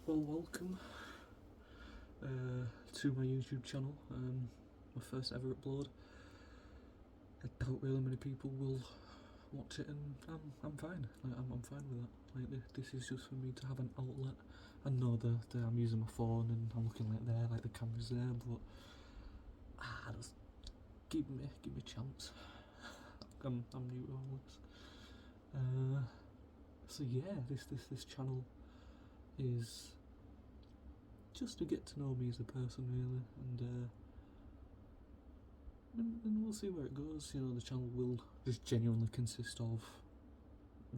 Well, welcome to my YouTube channel. My first ever upload. I doubt really many people will watch it, and I'm fine. Like, I'm fine with that. Like, this is just for me to have an outlet. I know that I'm using my phone and I'm looking like there, like the camera's there, but just give me a chance. I'm new to all this. So yeah, this channel is just to get to know me as a person, really, and we'll see where it goes. You know, the channel will just genuinely consist of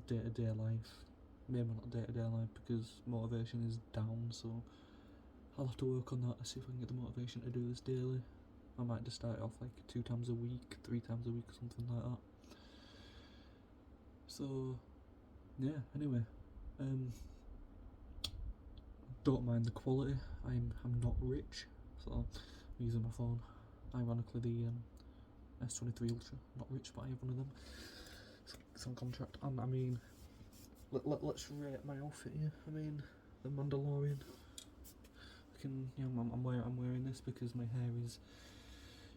day-to-day life. Maybe not day-to-day life because motivation is down, so I'll have to work on that to see if I can get the motivation to do this daily. I might just start it off like 2 times a week, 3 times a week, or something like that. So yeah, anyway, don't mind the quality. I'm not rich, so I'm using my phone. Ironically, the S23 Ultra. Not rich, but I have one of them. It's on contract. And I mean, let's rate my outfit here. I mean, the Mandalorian. I'm wearing this because my hair is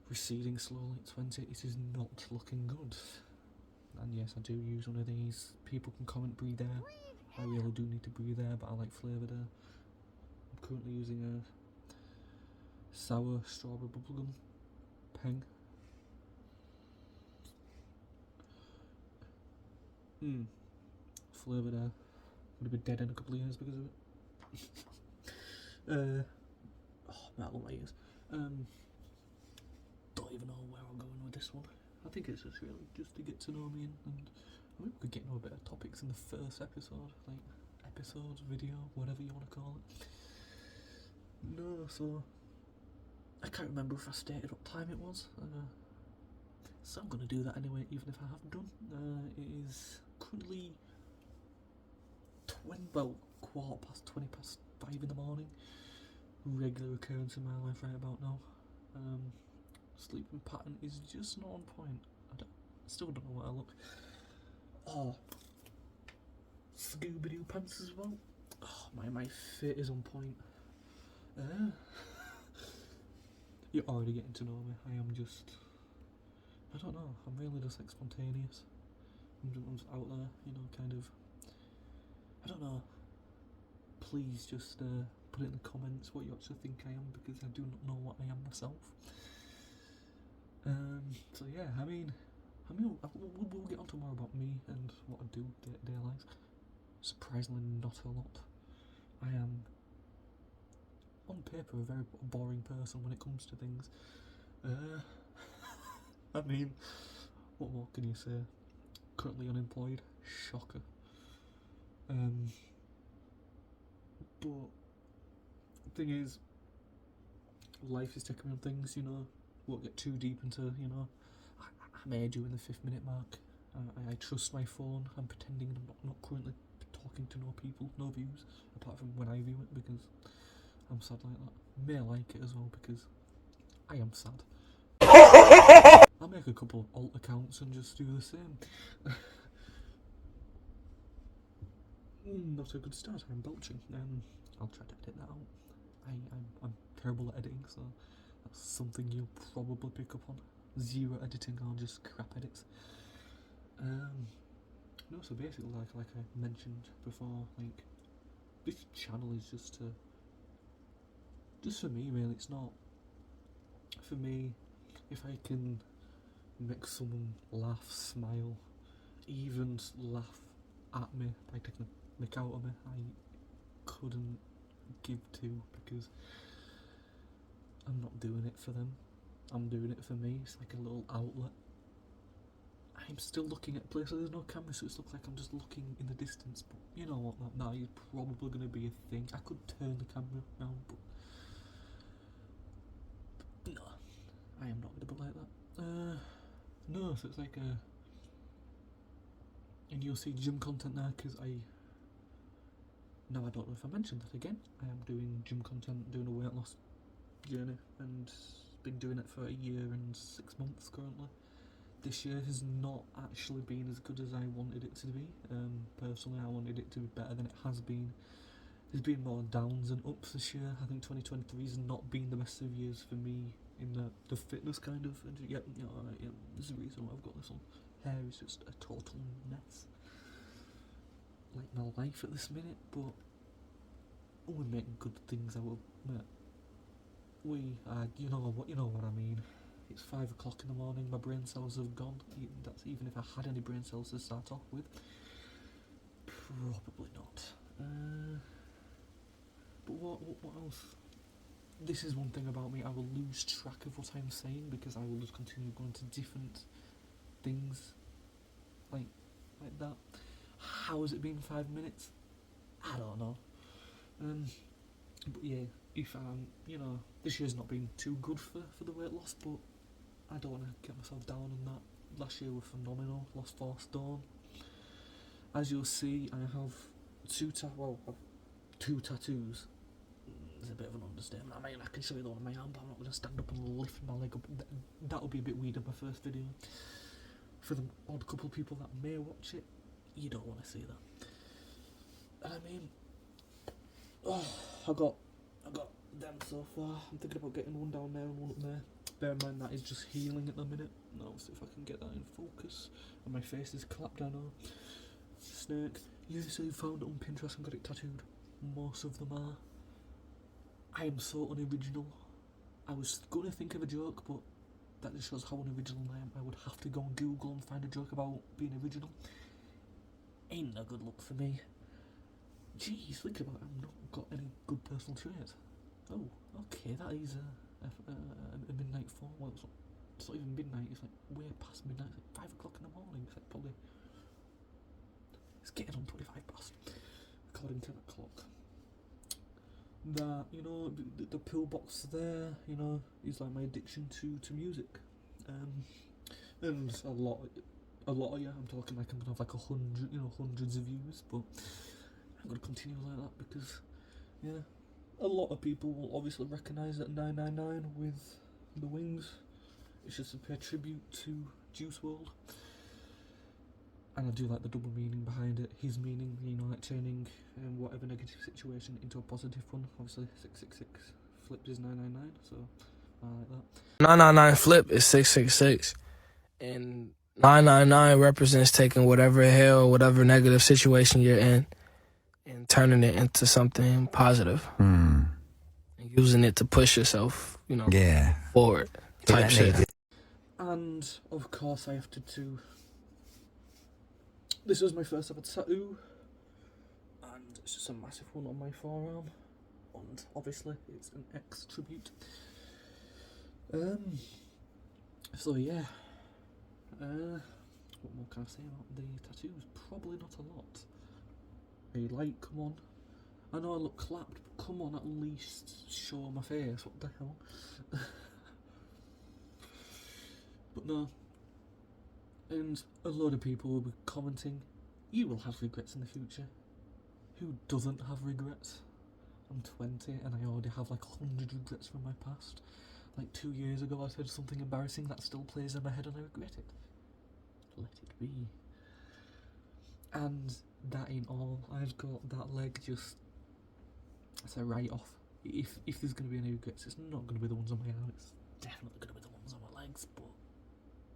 receding slowly at 20. It is not looking good. And yes, I do use one of these. People can comment breathe air. I really do need to breathe air, but I like flavoured air. I'm currently using a sour strawberry bubblegum pen. Flavoured air. Would have been dead in a couple of years because of it. Man, I love my ears. Don't even know where I'm going with this one. I think it's just really just to get to know me, and I mean, we could get into a bit of topics in the first episode, like episode, video, whatever you want to call it. No, so I can't remember if I stated what time it was. So I'm gonna do that anyway, even if I haven't done. It is currently 5:15 in the morning. Regular occurrence in my life right about now. Sleeping pattern is just not on point. I still don't know what I look. Oh, Scooby-Doo pants as well. Oh, my fit is on point. You're already getting to know me. I don't know, I'm really just like spontaneous. I'm just out there, you know, kind of, I don't know. Please just put it in the comments what you actually think I am, because I do not know what I am myself. So yeah, I mean, we'll get on to more about me and what I do day-to-day life. Surprisingly, not a lot. I am, on paper, a very boring person when it comes to things. I mean, what more can you say? Currently unemployed. Shocker. But the thing is, life is taking me on things, you know. Won't get too deep into, you know. I may do in the 5th minute mark. I trust my phone. I'm pretending I'm not currently talking to no people, no views, apart from when I view it, because I'm sad like that. May like it as well because I am sad. I'll make a couple of alt accounts and just do the same. Not a good start. I'm belching. I'll try to edit that out. I'm terrible at editing, so that's something you'll probably pick up on. Zero editing or just crap edits. No, so basically, like I mentioned before, like, this channel is just for me, really. It's not for me. If I can make someone laugh, smile, even laugh at me by taking the mick out of me, I couldn't give two, because I'm not doing it for them. I'm doing it for me. It's like a little outlet. I'm still looking at places. There's no camera, so it looks like I'm just looking in the distance. But you know what? That is probably going to be a thing. I could turn the camera around, but no, I am not going to be like that. No, so it's like and you'll see gym content there, because I don't know if I mentioned that again. I am doing gym content, doing a weight loss journey, and been doing it for 1 year and 6 months currently. This year has not actually been as good as I wanted it to be. Personally, I wanted it to be better than it has been. there's been more downs than ups this year. I think 2023 has not been the best of years for me in the fitness kind of. And yeah, you know, there's a reason why I've got this on. Hair is just a total mess. Like my life at this minute, but we're making good things out of it. You know what I mean. It's 5 o'clock in the morning. My brain cells have gone. That's even if I had any brain cells to start off with. Probably not. But what else? This is one thing about me. I will lose track of what I'm saying because I will just continue going to different things, like that. How has it been 5 minutes? I don't know. But yeah, if this year's not been too good for the weight loss, but I don't want to get myself down on that. Last year was phenomenal. Lost 4 stone. As you'll see, I have two tattoos. It's a bit of an understatement. I mean, I can show you the one on my arm, but I'm not going to stand up and lift my leg up. That'll be a bit weird in my first video. For the odd couple of people that may watch it, you don't want to see that. And I mean, I got them so far. I'm thinking about getting one down there and one up there. Bear in mind that is just healing at the minute. Now, see if I can get that in focus. And my face is clapped, I know. Snake. You say you found it on Pinterest and got it tattooed. Most of them are. I am so unoriginal. I was going to think of a joke, but that just shows how unoriginal I am. I would have to go on Google and find a joke about being original. Ain't no good look for me. Jeez, think about it. I've not got any good personal traits. Oh, okay, that is a midnight phone. Well, it's not even midnight, it's like way past midnight. It's like 5 o'clock in the morning. It's like probably... It's getting on 25 past, according to the clock. That, the pillbox there, is like my addiction to music. And a lot of you, I'm talking like I'm gonna have like 100, hundreds of views, but I'm gonna continue like that because, yeah, a lot of people will obviously recognise that 999 with the wings. It's just to pay tribute to Juice WRLD. And I do like the double meaning behind it. His meaning, like turning whatever negative situation into a positive one. Obviously, 666 flipped is 999, so I like that. 999 flip is 666. And 999 represents taking whatever hell, whatever negative situation you're in, and turning it into something positive. And using it to push yourself, forward. Type shit. And, of course, I have to do... This was my first ever tattoo, and it's just a massive one on my forearm, and obviously it's an X tribute. So yeah, what more can I say about the tattoos? Probably not a lot. Come on. I know I look clapped, but come on, at least show my face, what the hell. But no. And a load of people will be commenting, you will have regrets in the future. Who doesn't have regrets? I'm 20 and I already have like 100 regrets from my past. Like 2 years ago I said something embarrassing that still plays in my head and I regret it. Let it be. And that ain't all. I've got that leg just... It's a write-off. If there's going to be any regrets, it's not going to be the ones on my arm, it's definitely going to be the ones on my legs, but...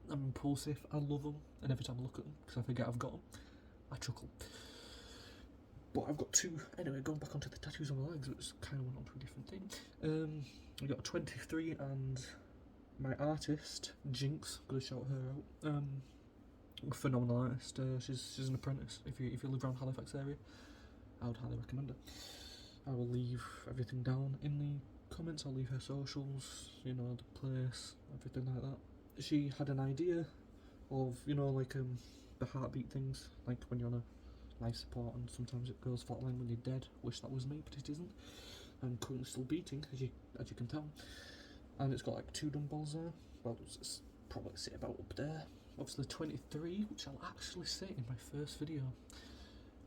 I'm impulsive, I love them, and every time I look at them, because I forget I've got them, I chuckle. But I've got two, anyway, going back onto the tattoos on my legs, which kind of went on to a different thing. I've got 23, and my artist, Jinx, I'm going to shout her out, phenomenal artist, she's an apprentice. If you live around Halifax area, I would highly recommend her. I will leave everything down in the comments, I'll leave her socials, the place, everything like that. She had an idea of, the heartbeat things, like when you're on a life support and sometimes it goes flatline when you're dead. Wish that was me, but it isn't. I'm currently still beating, as you can tell. And it's got like 2 dumbbells there. Well, it's probably sit about up there. Obviously 23, which I'll actually say in my first video,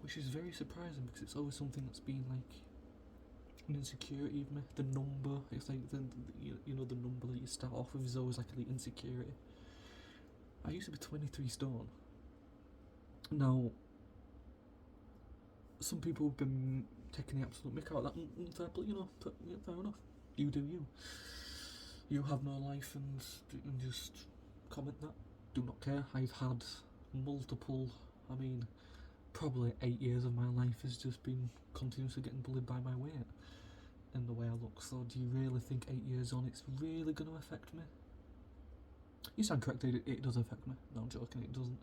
which is very surprising because it's always something that's been like an insecurity of me. The number, it's like the number that you start off with is always like the insecurity. I used to be 23 stone. Now, some people have been taking the absolute mick out of that, fair play, you know, yeah, fair enough. You do you. You have no life and just comment that. Do not care. I've had multiple, probably 8 years of my life has just been continuously getting bullied by my weight and the way I look. So do you really think 8 years on it's really going to affect me? You sound correct, it does affect me. No, I'm joking, it doesn't.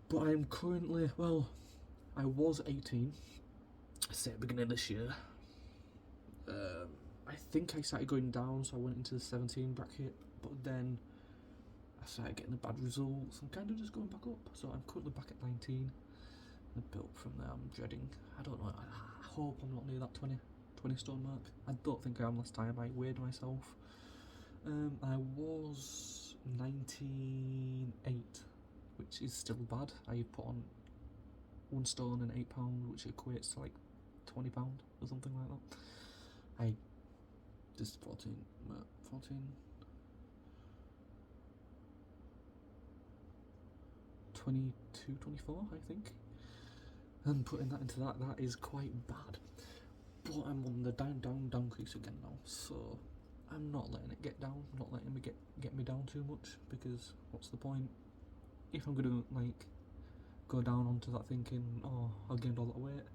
But I'm currently, I was 18, say at the beginning of this year. I think I started going down, so I went into the 17 bracket, but then I started getting the bad results. I'm kind of just going back up, so I'm currently back at 19. And built from there. I'm dreading. I don't know. I hope I'm not near that 20 stone mark. I don't think I am last time. I weighed myself. I was 19.8, which is still bad. I put on 1 stone and £8, which equates to like £20 or something like that. I just 14, 22, 24, I think. And putting that into that is quite bad. But I'm on the down crease again now, so I'm not letting it get down. I'm not letting me get me down too much, because what's the point? If I'm gonna like go down onto that thinking, oh, I gained all that weight,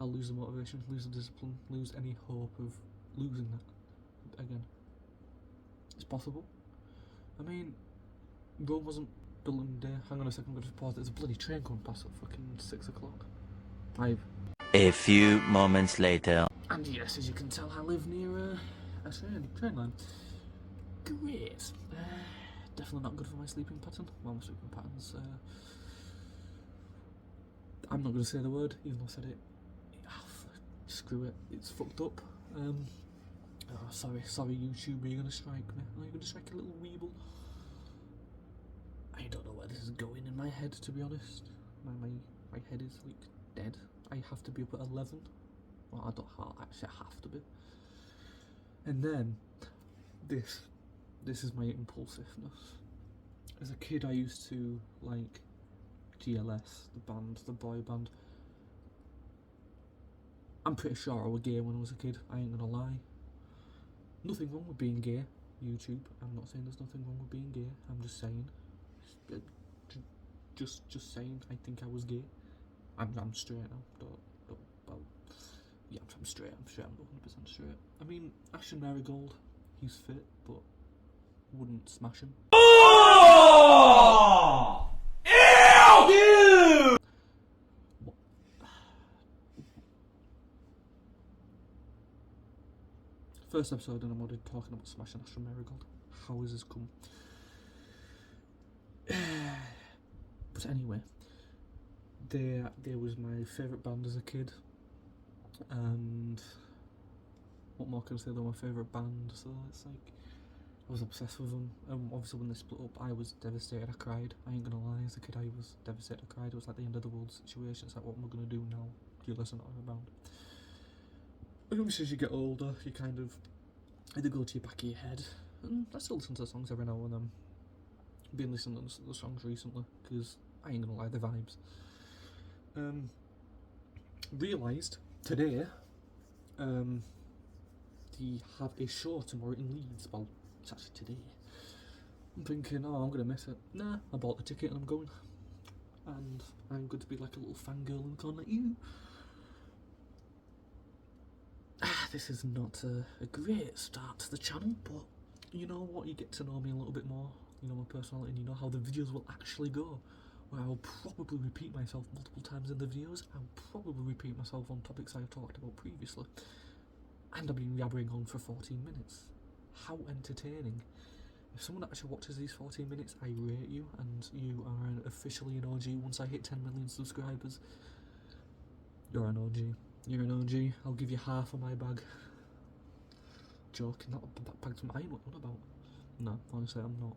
I'll lose the motivation, lose the discipline, lose any hope of losing that again. It's possible. I mean, Rome wasn't built in a day. Hang on a second, I'm going to pause. There's a bloody train going past at fucking 6 o'clock. 5. A few moments later. And yes, as you can tell, I live near a train line. Great. Definitely not good for my sleeping pattern. Well, my sleeping pattern's... I'm not going to say the word, even though I said it. Screw it, it's fucked up. Sorry YouTube, are you going to strike me? Are you going to strike a little weeble? I don't know where this is going in my head, to be honest. My head is like dead. I have to be up at 11. Well, I don't actually have to be. And then this is my impulsiveness. As a kid, I used to like GLS, the band, the boy band. I'm pretty sure I was gay when I was a kid, I ain't gonna lie. Nothing wrong with being gay, YouTube. I'm not saying there's nothing wrong with being gay, I'm just saying. Just saying, I think I was gay. I'm straight now, I'm straight, I'm 100% straight. I mean, Ashton Marigold, he's fit, but wouldn't smash him. Oh! Ew! What? First episode and I'm already talking about smashing Ashton Marigold. How has this come? But anyway, they was my favourite band as a kid, and what more can I say, they're my favourite band, so it's like, I was obsessed with them. Obviously when they split up, I was devastated, I cried, I ain't gonna lie, as a kid I was devastated, I cried, it was like the end of the world situation. It's like, what am I gonna do now? Do you listen to my band? And obviously as you get older, you kind of, either go to your back of your head, and I still listen to the songs every now and then. Been listening to the songs recently, because I ain't gonna lie, the vibes. Realised today, they have a show tomorrow in Leeds. Well, it's actually today. I'm thinking, oh, I'm gonna miss it. Nah, I bought the ticket and I'm going. And I'm going to be like a little fangirl in the corner like you. This is not a great start to the channel, but you know what, you get to know me a little bit more. You know my personality, and you know how the videos will actually go. Where I will probably repeat myself multiple times in the videos. I'll probably repeat myself on topics I've talked about previously. And I've been yabbering on for 14 minutes. How entertaining. If someone actually watches these 14 minutes, I rate you, and you are officially an OG. Once I hit 10 million subscribers, you're an OG. You're an OG. I'll give you half of my bag. Joking, that bag's mine, what about? No, honestly, I'm not.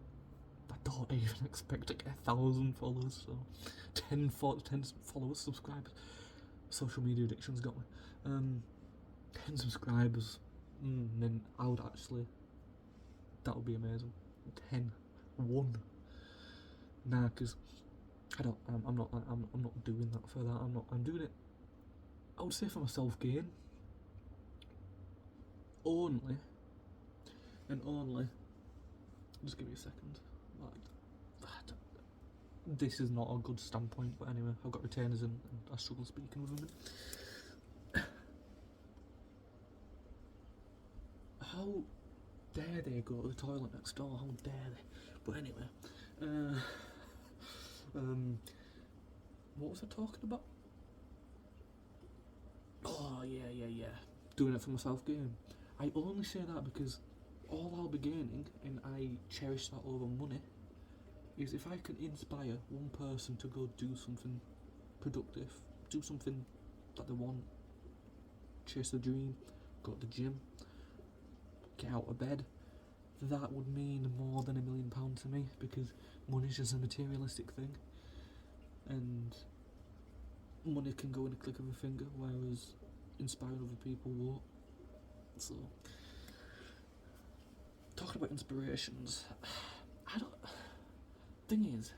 I don't even expect to get 1,000 followers, so 10 followers, subscribers. Social media addiction's got me. 10 subscribers, then I would actually, that would be amazing. 10, 1. Nah, because I'm not doing that for that. I'm doing it, I would say, for my self-gain. Only, and only, just give me a second. This is not a good standpoint, but anyway, I've got retainers in and I struggle speaking with women. How dare they go to the toilet next door? How dare they? But anyway, what was I talking about? Oh yeah. Doing it for myself gain. I only say that because all I'll be gaining, and I cherish that over money, is if I can inspire one person to go do something productive, do something that they want, chase their dream, go to the gym, get out of bed, that would mean more than £1 million to me, because money's just a materialistic thing, and money can go in a click of a finger, whereas inspiring other people won't. So, talking about inspirations, thing is,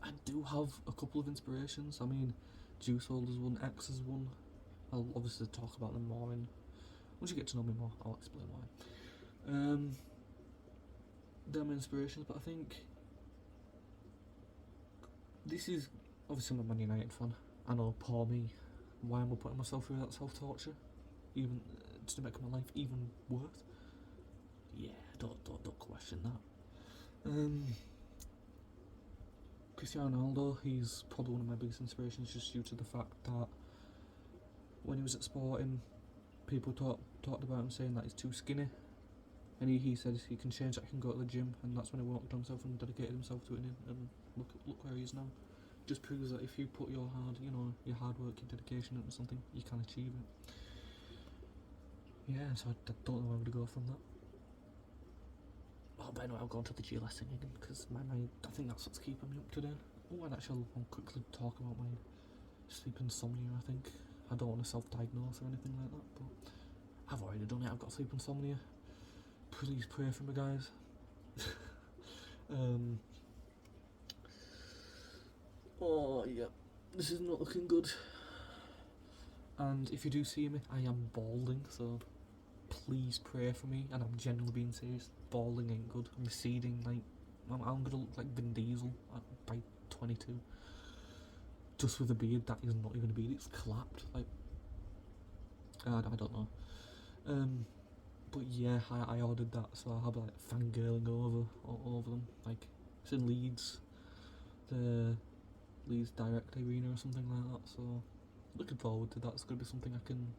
I do have a couple of inspirations. I mean, Juice WRLD is one, X is one. I'll obviously talk about them more once you get to know me more, I'll explain why. They're my inspirations, but I think this is, obviously I'm a Man United fan. I know, poor me. Why am I putting myself through that self-torture? Even to make my life even worse? Yeah, don't question that. Cristiano Ronaldo, he's probably one of my biggest inspirations, just due to the fact that when he was at Sporting, people talked about him saying that he's too skinny, and he said he can change that, he can go to the gym, and that's when he worked on himself and dedicated himself to it, and look where he is now. Just proves that if you put your hard work, your dedication into something, you can achieve it. Yeah, so I don't know where to go from that. Oh, but anyway, I'll go on to the GLS thing again, because I think that's what's keeping me up today. Oh, and actually I'll quickly talk about my sleep insomnia. I think I don't want to self-diagnose or anything like that, but I've already done it. I've got sleep insomnia. Please pray for me, guys. Oh yeah, this is not looking good. And if you do see me, I am balding, so please pray for me. And I'm genuinely being serious. Balding ain't good. I'm receding. Like I'm gonna look like Vin Diesel by 22. Just with a beard that is not even a beard. It's clapped. Like I don't know. But yeah, I ordered that, so I'll be like fangirling over them. Like it's in Leeds, the Leeds Direct Arena or something like that. So looking forward to that. It's gonna be something I can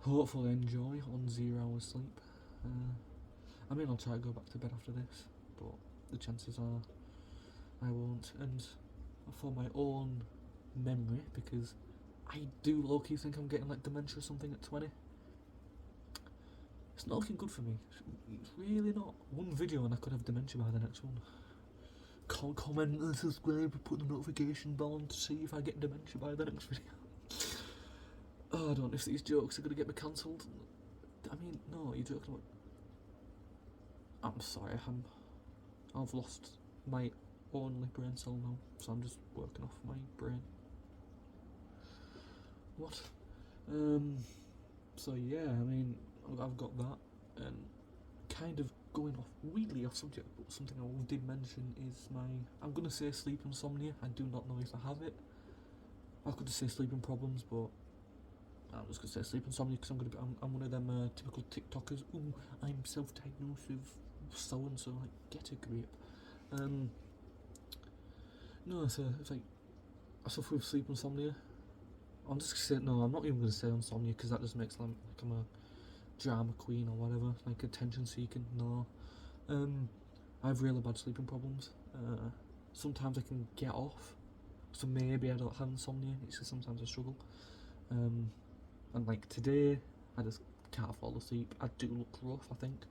hopefully enjoy on 0 hours sleep. I mean, I'll try to go back to bed after this, but the chances are I won't. And for my own memory, because I do low-key think I'm getting like dementia or something at 20. It's not looking good for me. It's really not. One video and I could have dementia by the next one. Comment and subscribe, put the notification bell on to see if I get dementia by the next video. Oh, I don't know if these jokes are going to get me cancelled. I mean, no, you're joking about... I'm sorry, I've lost my only brain cell now, so I'm just working off my brain. What? So yeah, I mean, I've got that, and kind of going off, weirdly off subject, but something I did mention is I'm gonna say sleep insomnia. I do not know if I have it. I could just say sleeping problems, but I'm just gonna say sleep insomnia because I'm one of them typical TikTokers. Ooh, I'm self-diagnosed with so and so. Like, get a grip. No, it's like I suffer with sleep insomnia. I'm just gonna say no. I'm not even gonna say insomnia because that just makes like I'm a drama queen or whatever, like attention seeking. No, I have really bad sleeping problems. Sometimes I can get off, so maybe I don't have insomnia. It's just sometimes I struggle. And like today, I just can't fall asleep. I do look rough, I think.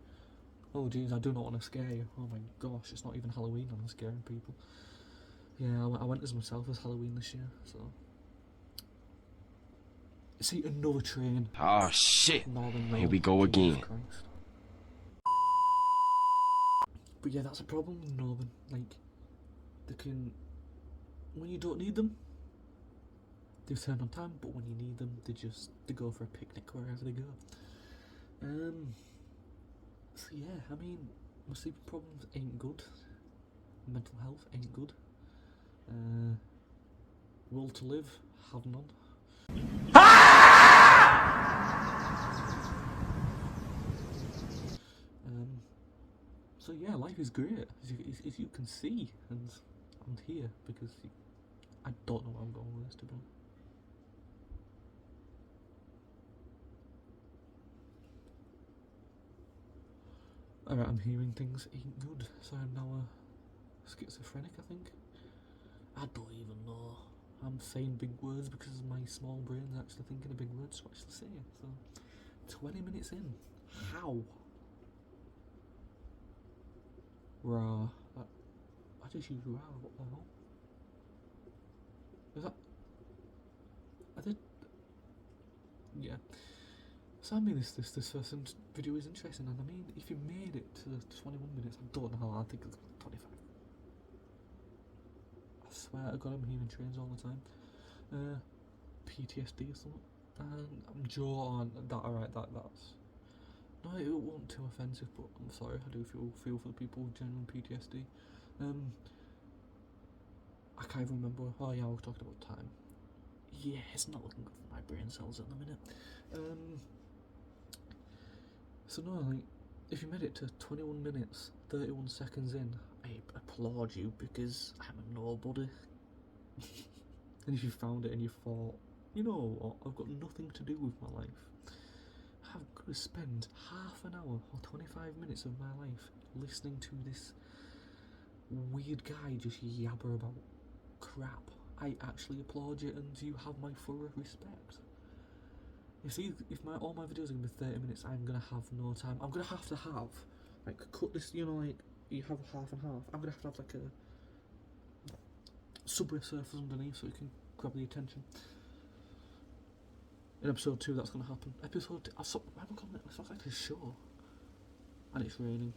Oh jeez, I do not want to scare you. Oh my gosh, it's not even Halloween and I'm scaring people. Yeah, I went as myself as Halloween this year, so. See, another train. Oh shit. Northern Rail. Here we go Jesus again. Christ. But yeah, that's a problem with Northern. Like, They can, when you don't need them, they turn on time, but when you need them, they go for a picnic wherever they go. So yeah, I mean, my sleeping problems ain't good. Mental health ain't good. Will to live, have none. So yeah, life is great, as you can see, and I'm here because I don't know where I'm going with this, to be honest. Alright, I'm hearing things ain't good, so I'm now a schizophrenic, I think. I don't even know. I'm saying big words because my small brain's actually thinking of big words to actually say. So, 20 minutes in. How? Rah. I just use rah, what the hell? Is that... I did... Yeah. So I mean, this first video is interesting, and I mean, if you made it to 21 minutes, I don't know how, I think it's 25. I swear to God, I'm hearing trains all the time. PTSD or something. And I'm Joe on that, alright, that's... No, it wasn't too offensive, but I'm sorry, I do feel for the people with genuine PTSD. I can't even remember, oh yeah, I was talking about time. Yeah, it's not looking good for my brain cells at the minute. So no, like, if you made it to 21 minutes, 31 seconds in, I applaud you because I'm a nobody. And if you found it and you thought, you know what, I've got nothing to do with my life, I'm going to spend half an hour or 25 minutes of my life listening to this weird guy just yabber about crap, I actually applaud you and you have my thorough respect. You see, if all my videos are going to be 30 minutes, I'm going to have no time. I'm going to have, like, cut this, you know, like, you have half and half. I'm going to have, like, a subway surfers underneath so you can grab the attention. In episode 2, that's going to happen. Episode 2, why am I calling it? It's not like a show. And it's raining.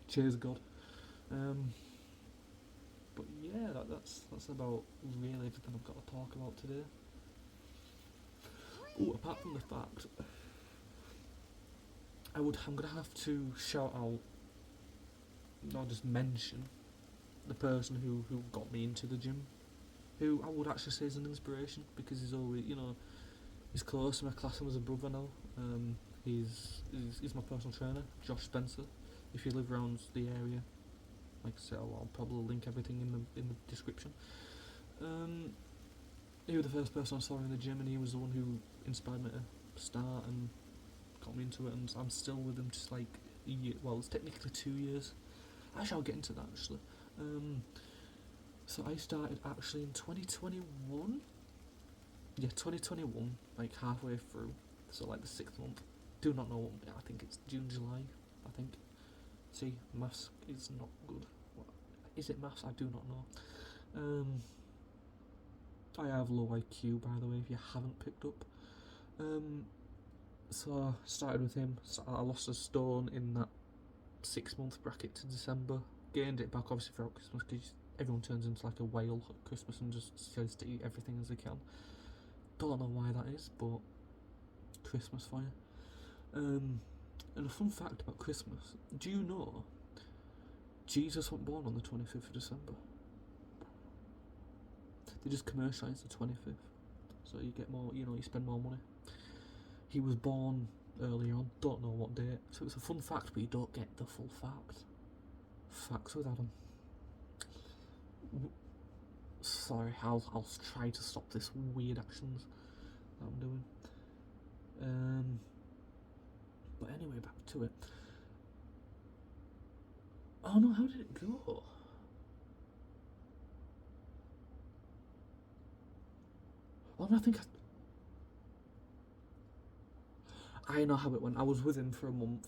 Cheers, God. But yeah, that's about really everything I've got to talk about today. Oh, apart from the fact, I'm gonna have to shout out, not just mention, the person who got me into the gym, who I would actually say is an inspiration because he's always, you know, he's close to my class and as a brother now. He's my personal trainer, Josh Spencer. If you live around the area, like I said, I'll probably link everything in the description. He was the first person I saw in the gym, and he was the one who inspired me to start and got me into it, and I'm still with him just like a year, well, it's technically 2 years. Actually, I'll get into that actually. So I started actually in 2021. Yeah, 2021, like halfway through, so like the 6th month. Do not know, I think it's June, July, I think. See, maths is not good. What, is it maths? I do not know. I have low IQ, by the way, if you haven't picked up. So I started with him. So I lost a stone in that 6-month bracket to December. Gained it back obviously throughout Christmas because everyone turns into like a whale at Christmas and just tries to eat everything as they can. Don't know why that is, but Christmas for you. And a fun fact about Christmas: do you know Jesus wasn't born on the 25th of December? They just commercialised the 25th, so you get more, you know, you spend more money. He was born earlier on, don't know what date, so it's a fun fact, but you don't get the full fact. Facts with Adam. Sorry, I'll try to stop this weird actions that I'm doing. But anyway, back to it. Oh no, how did it go? Oh no, I think I know how it went. I was with him for a month,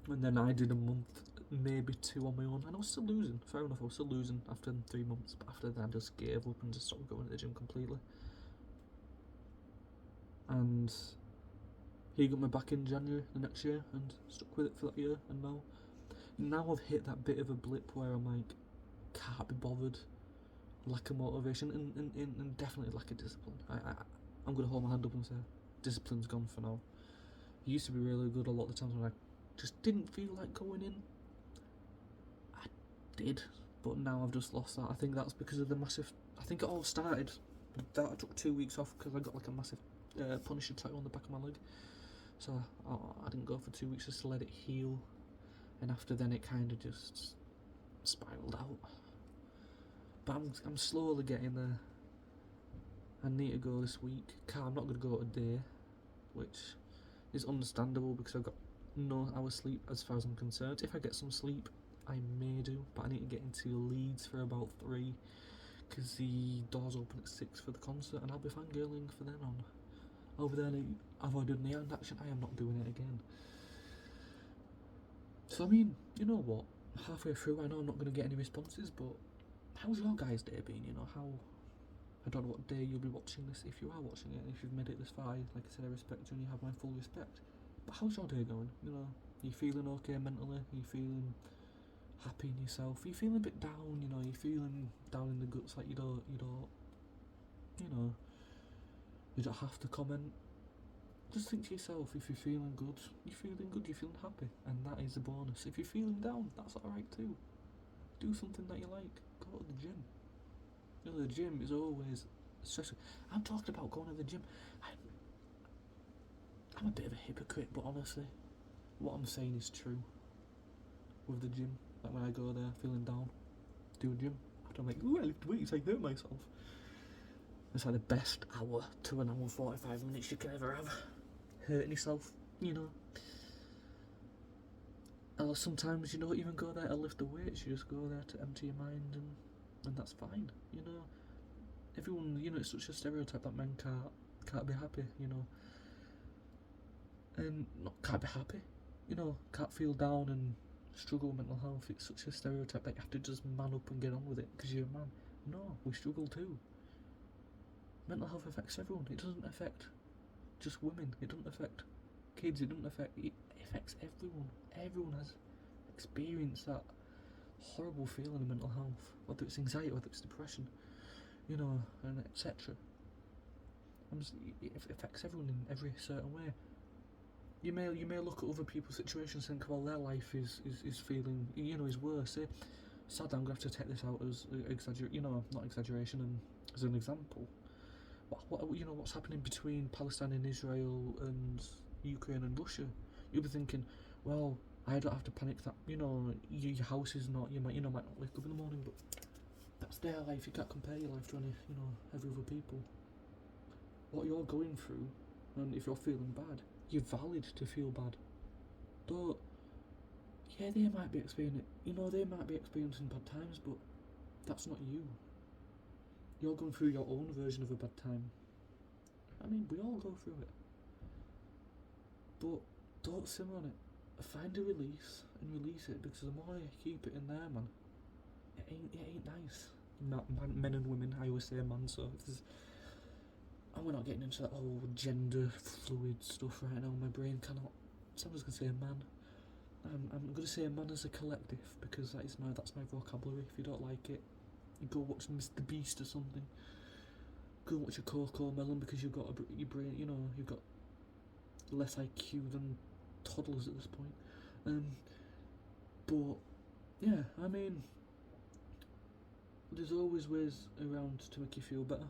and then I did a month, maybe 2 on my own, and I was still losing. Fair enough, I was still losing after 3 months, but after that I just gave up and just stopped going to the gym completely. And he got me back in January the next year and stuck with it for that year, and now now I've hit that bit of a blip where I'm like, can't be bothered, lack of motivation, and definitely lack of discipline. I'm going to hold my hand up and say, discipline's gone for now. It used to be really good a lot of the times when I just didn't feel like going in. I did, but now I've just lost that. I think that's because of the massive, I think it all started, that I took 2 weeks off because I got like a massive Punisher tattoo on the back of my leg. So I didn't go for 2 weeks just to let it heal, and after then it kind of just spiraled out. But I'm slowly getting there. I need to go this week. I'm not going to go today, which is understandable because I've got no hours sleep as far as I'm concerned. If I get some sleep, I may do, but I need to get into Leeds for about 3 because the doors open at 6 for the concert, and I'll be fangirling for then on. Over there, I've avoided the hand action. I am not doing it again. So I mean, you know what? Halfway through, I know I'm not going to get any responses, but how's your guys' day been? You know, how? I don't know what day you'll be watching this, if you are watching it, and if you've made it this far. Like I said, I respect you and you have my full respect. But how's your day going? You know, are you feeling okay mentally? Are you feeling happy in yourself? Are you feeling a bit down? You know, are you feeling down in the guts, like you don't, you know, you don't have to comment. Just think to yourself, if you're feeling good, you're feeling happy, and that is a bonus. If you're feeling down, that's alright too. Do something that you like. Go to the gym. You know, the gym is always stressful. I'm talking about going to the gym. I'm a bit of a hypocrite, but honestly, what I'm saying is true. With the gym, like when I go there feeling down, do a gym. After I'm like, ooh, I lift weights, I hurt myself. It's like the best hour to an hour and 45 minutes you can ever have. Hurting yourself, you know. And sometimes you don't even go there to lift the weights, you just go there to empty your mind, and that's fine, you know. Everyone, you know, it's such a stereotype that men can't be happy, you know. And not can't be happy, you know, can't feel down and struggle with mental health. It's such a stereotype that you have to just man up and get on with it because you're a man. No, we struggle too. Mental health affects everyone. It doesn't affect just women. It doesn't affect kids. It affects everyone. Everyone has experienced that horrible feeling of mental health, whether it's anxiety, whether it's depression, you know, and etc. It affects everyone in every certain way. You may look at other people's situations and think, well, their life is feeling, you know, is worse. Sadly, I'm going to have to take this out as not exaggeration, and as an example. What you know, what's happening between Palestine and Israel and Ukraine and Russia? You'll be thinking, well, I don't have to panic that, you know, your house is not, might not wake up in the morning, but that's their life. You can't compare your life to any, you know, every other people. What you're going through, and if you're feeling bad, you're valid to feel bad. Don't, yeah, they might be experiencing bad times, but that's not you. You're going through your own version of a bad time. I mean, we all go through it. But don't simmer on it. Find a release and release it, because the more you keep it in there, man, it ain't nice. Men and women, I always say man, so if there's, and we're not getting into that whole gender fluid stuff right now. My brain cannot. So I'm just gonna say man. I'm gonna say man as a collective, because that's my vocabulary. If you don't like it, you go watch Mr. Beast or something. Go watch a Coco Melon, because you've got your brain. You know, you've got less IQ than toddlers at this point. But yeah, I mean, there's always ways around to make you feel better.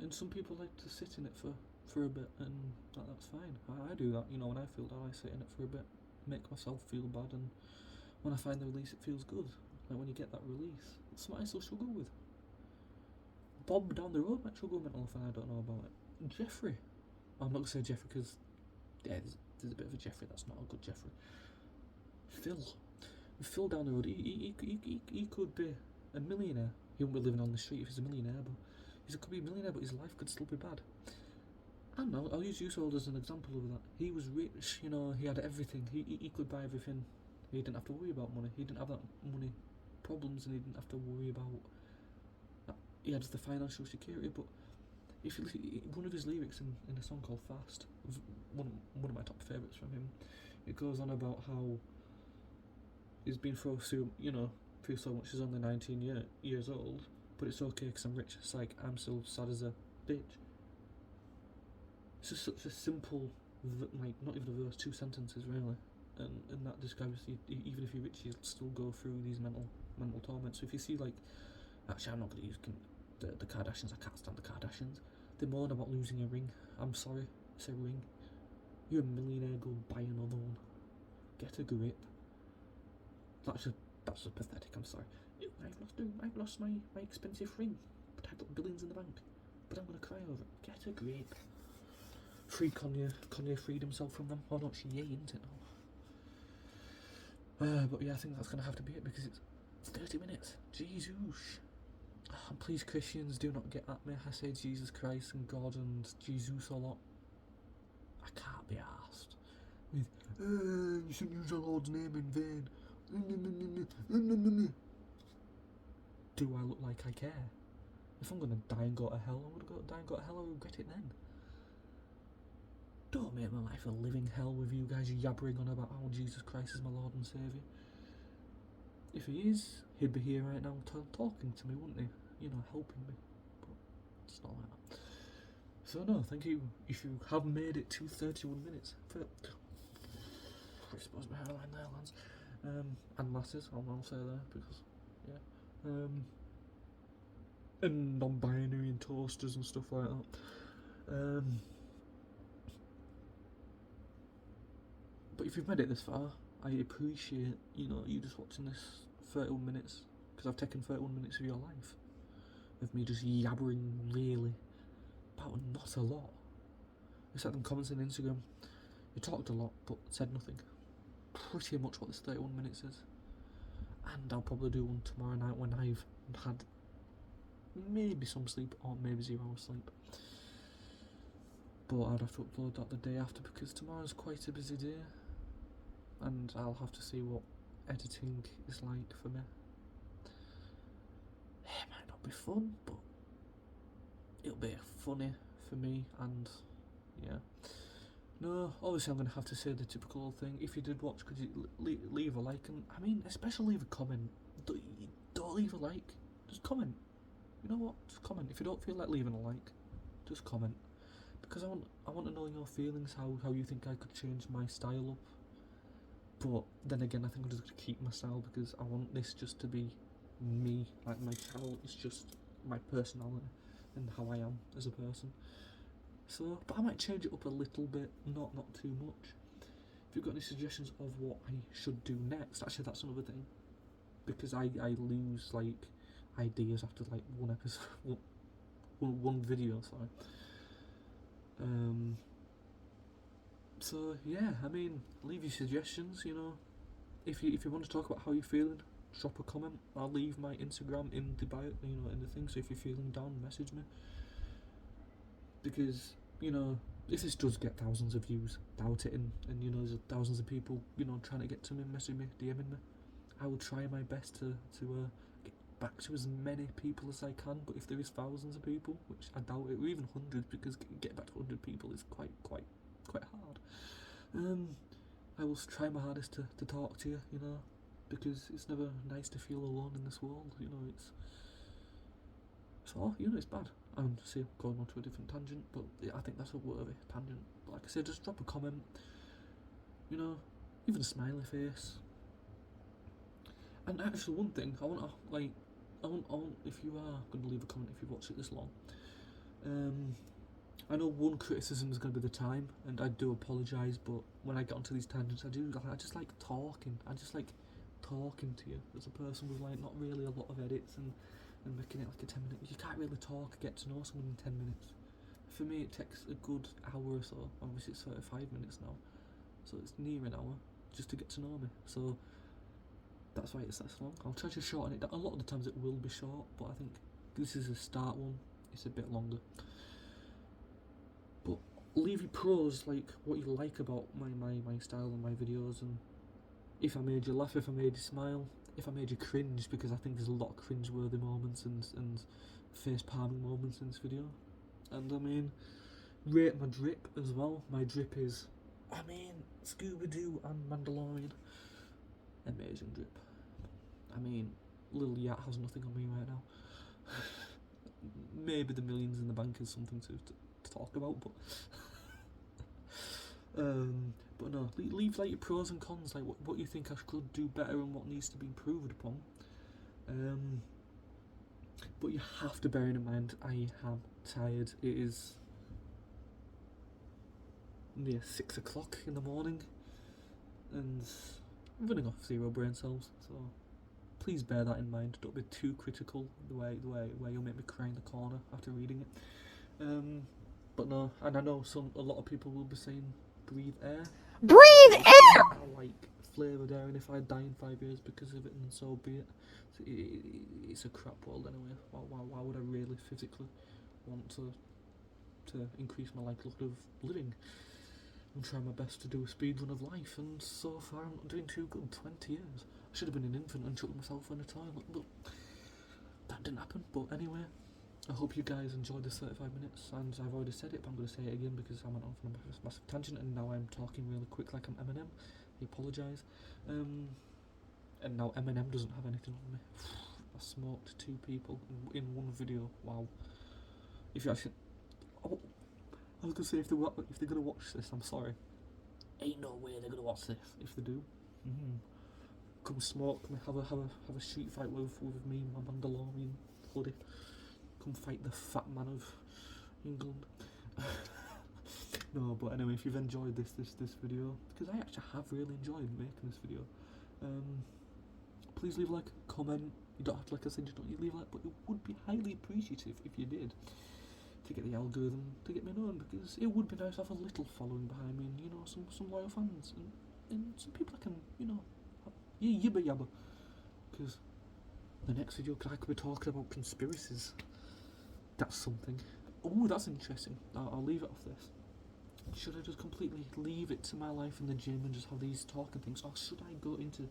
And some people like to sit in it for a bit, and that's fine. I do that, you know, when I feel down, I sit in it for a bit, make myself feel bad, and when I find the release, it feels good. Like when you get that release, it's something I still struggle with. Bob down the road might struggle with mental health, and I don't know about it. Jeffrey, I'm not going to say Jeffrey because, yeah, there's a bit of a Jeffrey that's not a good Jeffrey. Phil down the road, he could be a millionaire. He wouldn't be living on the street if he's a millionaire, but he could be a millionaire, but his life could still be bad. I don't know, I'll use Usold as an example of that. He was rich, you know, he had everything. He could buy everything. He didn't have to worry about money. He didn't have that money problems, and he didn't have to worry about that. He had the financial security. But if one of his lyrics in a song called Fast, one of my top favourites from him, it goes on about how he's been through so much. He's only 19 years old, but it's okay because I'm rich. It's like, I'm still sad as a bitch. It's just such a simple, like, not even a verse, 2 sentences really, and that describes you. Even if you're rich, you still go through these mental torments. So if you see, like, actually, I'm not going to use the Kardashians. I can't stand the Kardashians. They moan about losing a ring. I'm sorry, it's a ring. You're a millionaire. Go buy another one. Get a grip. That's just pathetic. I'm sorry. I've lost my expensive ring, but I've got billions in the bank. But I'm gonna cry over it. Get a grip. Free Kanye freed himself from them. Oh no, she ain't it now. But yeah, I think that's gonna have to be it because it's 30 minutes. Jesus. And please, Christians, do not get at me. I say Jesus Christ and God and Jesus a lot. I can't be arsed with, you shouldn't use the Lord's name in vain. Do I look like I care? If I'm gonna die and go to hell, I'm gonna die and go to hell. I'll regret it then. Don't make my life a living hell with you guys yabbering on about how Jesus Christ is my Lord and Saviour. If he is, he'd be here right now talking to me, wouldn't he? You know, helping me. But it's not like that. So no, thank you. If you have made it to 31 minutes. I suppose my hairline there lands. And lasses, I'll say there, because, yeah. And non-binary and toasters and stuff like that. But if you've made it this far, I appreciate, you just watching this 31 minutes, because I've taken 31 minutes of your life, of me just yabbering really about not a lot. It's like them comments on Instagram, you talked a lot but said nothing. Pretty much what this 31 minutes is. And I'll probably do one tomorrow night when I've had maybe some sleep or maybe 0 hours sleep. But I'd have to upload that the day after because tomorrow's quite a busy day. And I'll have to see what editing is like for me. It might not be fun, but it'll be funny for me, and yeah. No, obviously I'm going to have to say the typical old thing. If you did watch, could you leave a like? And I mean, especially leave a comment. Don't leave a like, just comment. You know what, just comment. If you don't feel like leaving a like, just comment. Because I want to know your feelings, how you think I could change my style up. But then again, I think I'm just going to keep my style because I want this just to be me. Like, my channel is just my personality and how I am as a person. So, but I might change it up a little bit, not too much. If you've got any suggestions of what I should do next, actually that's another thing. Because I lose, like, ideas after, like, one episode, one video, sorry. So yeah, I mean, leave your suggestions, If you want to talk about how you're feeling, drop a comment. I'll leave my Instagram in the bio, in the thing, so if you're feeling down, message me. Because, if this does get thousands of views, doubt it, and there's thousands of people, trying to get to me, messaging me, DMing me, I will try my best to get back to as many people as I can. But if there is thousands of people, which I doubt it, or even hundreds, because get back to 100 people is quite hard. I will try my hardest to talk to you, because it's never nice to feel alone in this world. It's bad. I'm going on to a different tangent, but yeah, I think that's a worthy tangent. But like I said, just drop a comment, even a smiley face. And actually, one thing I want, if you are going to leave a comment, if you've watched it this long, I know one criticism is going to be the time, and I do apologise, but when I get onto these tangents, I just like talking. I just like talking to you as a person with, like, not really a lot of edits and making it like a 10 minute. You can't really get to know someone in 10 minutes. For me, it takes a good hour or so. Obviously, it's 35 minutes now, so it's near an hour just to get to know me. So that's why it's that long. I'll try to shorten it down. A lot of the times it will be short, but I think this is a start one. It's a bit longer. But leave your pros, like what you like about my style and my videos, and if I made you laugh, if I made you smile, if I made you cringe, because I think there's a lot of cringe-worthy moments and face-palming moments in this video. And I mean, rate my drip as well. My drip is, Scooby-Doo and Mandalorian. amazing drip. I mean, Lil Yat has nothing on me right now. Maybe the millions in the bank is something to talk about, but no, leave like your pros and cons, like what you think I could do better and what needs to be improved upon. But you have to bear in mind, I am tired. It is near 6 o'clock in the morning, and I'm running off 0 brain cells, so please bear that in mind. Don't be too critical the way you'll make me cry in the corner after reading it. But no, and I know a lot of people will be saying breathe air. Breathe air! I like flavoured air, and if I die in 5 years because of it, then so be it. It's a crap world anyway. Why would I really physically want to increase my likelihood of living? I'm trying my best to do a speed run of life, and so far I'm not doing too good. 20 years. I should have been an infant and chucked myself in a toilet, but that didn't happen. But anyway, I hope you guys enjoyed the 35 minutes, and I've already said it, but I'm going to say it again because I went off on a massive tangent, and now I'm talking really quick like I'm Eminem. I apologise. And now Eminem doesn't have anything on me. I smoked 2 people in one video. Wow. If you actually, I was gonna say if they're gonna watch this, I'm sorry. Ain't no way they're gonna watch this. If they do, come smoke. Come have a street fight with me in my Mandalorian hoodie. Come fight the fat man of England. No, but anyway, if you've enjoyed this video, because I actually have really enjoyed making this video, please leave a like, comment. You don't have to, like I said, you don't need to leave a like, but it would be highly appreciative if you did, to get the algorithm to get me known, because it would be nice to have a little following behind me, and some loyal fans, and some people I can, yibba yabba, because the next video I could be talking about conspiracies. That's something. Oh, that's interesting. I'll leave it off this. Should I just completely leave it to my life in the gym and just have these talking things, or should I go into,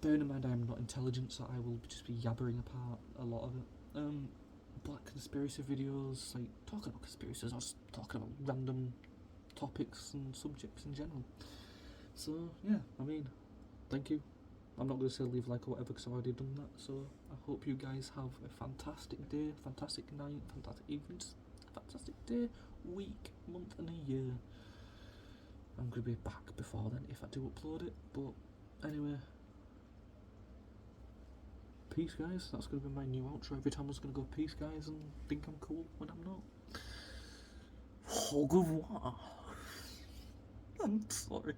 bearing in mind I am not intelligent, so I will just be yabbering apart a lot of it, black conspiracy videos, like talking about conspiracies, or just talking about random topics and subjects in general. So yeah, I mean, thank you. I'm not going to say leave a like or whatever because I've already done that, so I hope you guys have a fantastic day, fantastic night, fantastic evening, fantastic day, week, month and a year. I'm going to be back before then if I do upload it, but anyway, peace guys. That's going to be my new outro. Every time I was going to go peace guys and think I'm cool when I'm not. Au revoir. I'm sorry.